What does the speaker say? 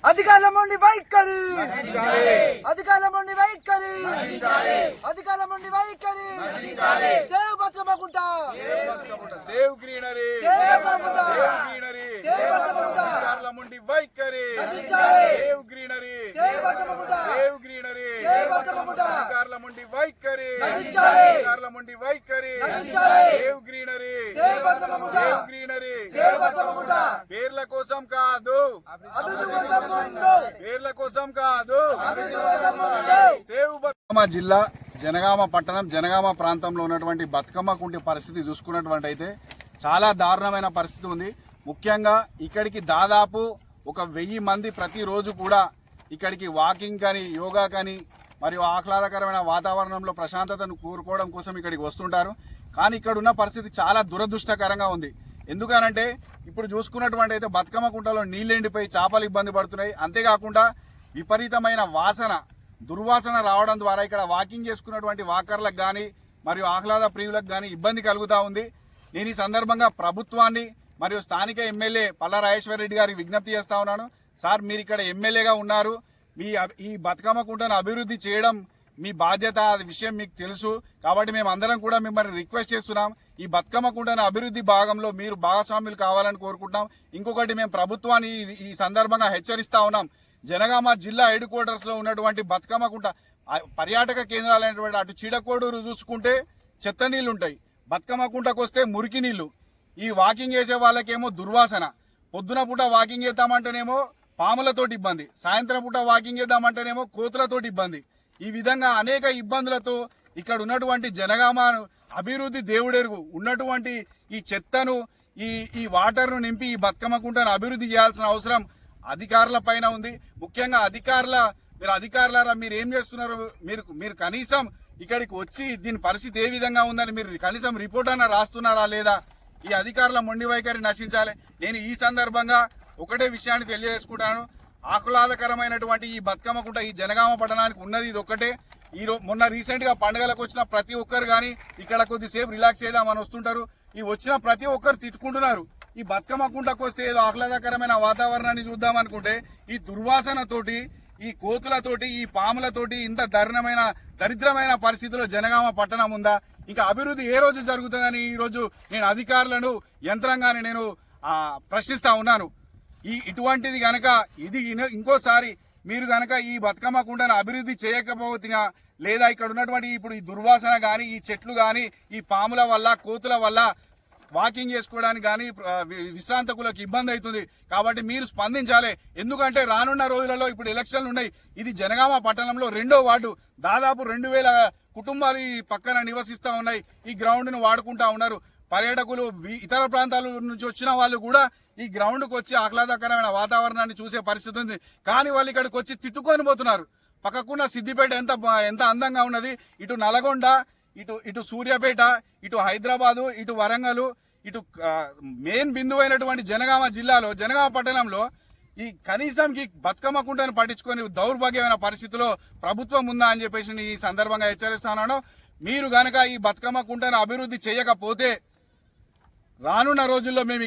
అధికారముండి వైఖరి, అధికారముండి వైఖరి, అధికారముండి వైఖరి. సేవ్ బతుకమ్మకుంట, సేవ్ గ్రీనరీ, అధికారముండి వైఖరి, సేవ్ గ్రీనరీ, సేవ్ గ్రీనరీ, అధికారముండి వైఖరి, అధికారముండి వైఖరి, సేవ్ గ్రీనరీ, సేవ్ గ్రీనరీ. పేర్ల కోసం కాదు, పేర్ల కోసం కాదు. బతుకమ్మ జిల్లా జనగామ పట్టణం, జనగామ ప్రాంతంలో ఉన్నటువంటి బతుకమ్మ కుంటి పరిస్థితి చూసుకున్నటువంటి అయితే చాలా దారుణమైన పరిస్థితి ఉంది. ముఖ్యంగా ఇక్కడికి దాదాపు 1000 మంది ప్రతిరోజు కూడా ఇక్కడికి వాకింగ్ కానీ, యోగా కానీ మరియు ఆహ్లాదకరమైన వాతావరణంలో ప్రశాంతతను కోరుకోవడం కోసం ఇక్కడికి వస్తుంటారు. కానీ ఇక్కడ ఉన్న పరిస్థితి చాలా దురదృష్టకరంగా ఉంది. ఎందుకనంటే ఇప్పుడు చూసుకున్నటువంటి అయితే బతుకమ్మ కుంటలో నీళ్ళెండిపోయి చేపలు ఇబ్బంది పడుతున్నాయి. అంతేకాకుండా విపరీతమైన వాసన, దుర్వాసన రావడం ద్వారా ఇక్కడ వాకింగ్ చేసుకున్నటువంటి వాకర్లకు కానీ మరియు ఆహ్లాద ప్రియులకు కానీ ఇబ్బంది కలుగుతూ ఉంది. నేను ఈ సందర్భంగా ప్రభుత్వాన్ని మరియు స్థానిక ఎమ్మెల్యే పల్లా రాజేశ్వర రెడ్డి గారికి విజ్ఞప్తి చేస్తా ఉన్నాను. సార్, మీరు ఇక్కడ ఎమ్మెల్యేగా ఉన్నారు, ఈ బతుకమ్మ కుంటను అభివృద్ధి చేయడం మీ బాధ్యత, అది విషయం మీకు తెలుసు. కాబట్టి మేము అందరం కూడా మిమ్మల్ని రిక్వెస్ట్ చేస్తున్నాం, ఈ బతుకమ్మ కుంటను అభివృద్ధి భాగంలో మీరు భాగస్వాములు కావాలని కోరుకుంటున్నాం. ఇంకొకటి, మేము ప్రభుత్వాన్ని ఈ సందర్భంగా హెచ్చరిస్తా ఉన్నాం. జనగామ జిల్లా హెడ్ క్వార్టర్స్ లో ఉన్నటువంటి బతుకమ్మ కుంట పర్యాటక కేంద్రాలైనటువంటి అటు చీడకోడూరు చూసుకుంటే చెత్త నీళ్లు ఉంటాయి, బతుకమ్మ కుంటకు వస్తే మురికి నీళ్లు. ఈ వాకింగ్ చేసే వాళ్ళకేమో దుర్వాసన. పొద్దున పూట వాకింగ్ చేద్దామంటేనేమో పాములతోటి ఇబ్బంది, సాయంత్రం పూట వాకింగ్ చేద్దామంటేనేమో కోతులతోటి ఇబ్బంది. ఈ విధంగా అనేక ఇబ్బందులతో ఇక్కడ ఉన్నటువంటి జనగామ అభివృద్ధి దేవుడెరుగు ఉన్నటువంటి ఈ చెత్తను, ఈ వాటర్ను నింపి ఈ బతుకమ్మ కుంటను అభివృద్ధి చేయాల్సిన అవసరం అధికారుల పైన ఉంది. ముఖ్యంగా అధికారులారా మీరు ఏం చేస్తున్నారు? మీరు కనీసం ఇక్కడికి వచ్చి దీని పరిస్థితి ఏ విధంగా ఉందని మీరు కనీసం రిపోర్ట్ అన్న రాస్తున్నారా లేదా? ఈ అధికారుల మొండి వైఖరి నశించాలి. నేను ఈ సందర్భంగా ఒకటే విషయాన్ని తెలియజేసుకుంటాను. ఆహ్లాదకరమైనటువంటి ఈ బతుకమ్మ కుంట ఈ జనగామ పట్టణానికి ఉన్నది ఇది ఒక్కటే. మొన్న రీసెంట్ గా పండుగలకు వచ్చిన ప్రతి ఒక్కరు కానీ ఇక్కడ కొద్దిసేపు రిలాక్స్ చేద్దామని వస్తుంటారు. ఈ వచ్చిన ప్రతి ఒక్కరు తిట్టుకుంటున్నారు. ఈ బతుకమ్మ కుంటకు వస్తే ఏదో ఆహ్లాదకరమైన వాతావరణాన్ని చూద్దాం అనుకుంటే ఈ దుర్వాసనతోటి, ఈ కోతులతోటి, ఈ పాములతోటి ఇంత దరిద్రమైన పరిస్థితిలో జనగామ పట్టణం ఉందా? ఇంకా అభివృద్ధి ఏ రోజు జరుగుతుందని ఈ రోజు నేను అధికారులను, యంత్రాంగాన్ని నేను ప్రశ్నిస్తా ఉన్నాను. ఇటువంటిది గనక ఇంకోసారి మీరు గనక ఈ బతుకమ్మ కుంటను అభివృద్ధి చేయకపోతున్నా, లేదా ఇక్కడ ఉన్నటువంటి ఇప్పుడు ఈ దుర్వాసన గాని, ఈ చెట్లు గాని, ఈ పాముల వల్ల, కోతుల వల్ల వాకింగ్ చేసుకోవడానికి కానీ విశ్రాంతకులకు ఇబ్బంది అవుతుంది. కాబట్టి మీరు స్పందించాలి. ఎందుకంటే రానున్న రోజులలో ఇప్పుడు ఎలక్షన్లు ఉన్నాయి. ఇది జనగామ పట్టణంలో 2వ వార్డు. దాదాపు 2000 కుటుంబాలు ఈ పక్కన నివసిస్తా ఉన్నాయి. ఈ గ్రౌండ్ ను వాడుకుంటా ఉన్నారు. పర్యాటకులు, ఇతర ప్రాంతాల నుంచి వచ్చిన వాళ్ళు కూడా ఈ గ్రౌండ్ కు వచ్చి ఆహ్లాదకరమైన వాతావరణాన్ని చూసే పరిస్థితి ఉంది. కానీ వాళ్ళు ఇక్కడికి వచ్చి తిట్టుకొని పోతున్నారు. పక్కకున్న సిద్దిపేట ఎంత అందంగా ఉన్నది, ఇటు నల్గొండ, ఇటు సూర్యాపేట, ఇటు హైదరాబాదు, ఇటు వరంగల్, ఇటు మెయిన్ బిందువు అయినటువంటి జనగామ జిల్లాలో, జనగామ పట్టణంలో ఈ కనీసం ఈ బతుకమ్మ కుంటను పట్టించుకొని దౌర్భాగ్యమైన పరిస్థితిలో ప్రభుత్వం ఉందా అని చెప్పేసి ఈ సందర్భంగా హెచ్చరిస్తున్నాను. మీరు గనక ఈ బతుకమ్మ కుంటను అభివృద్ధి చేయకపోతే రానున్న రోజుల్లో మేము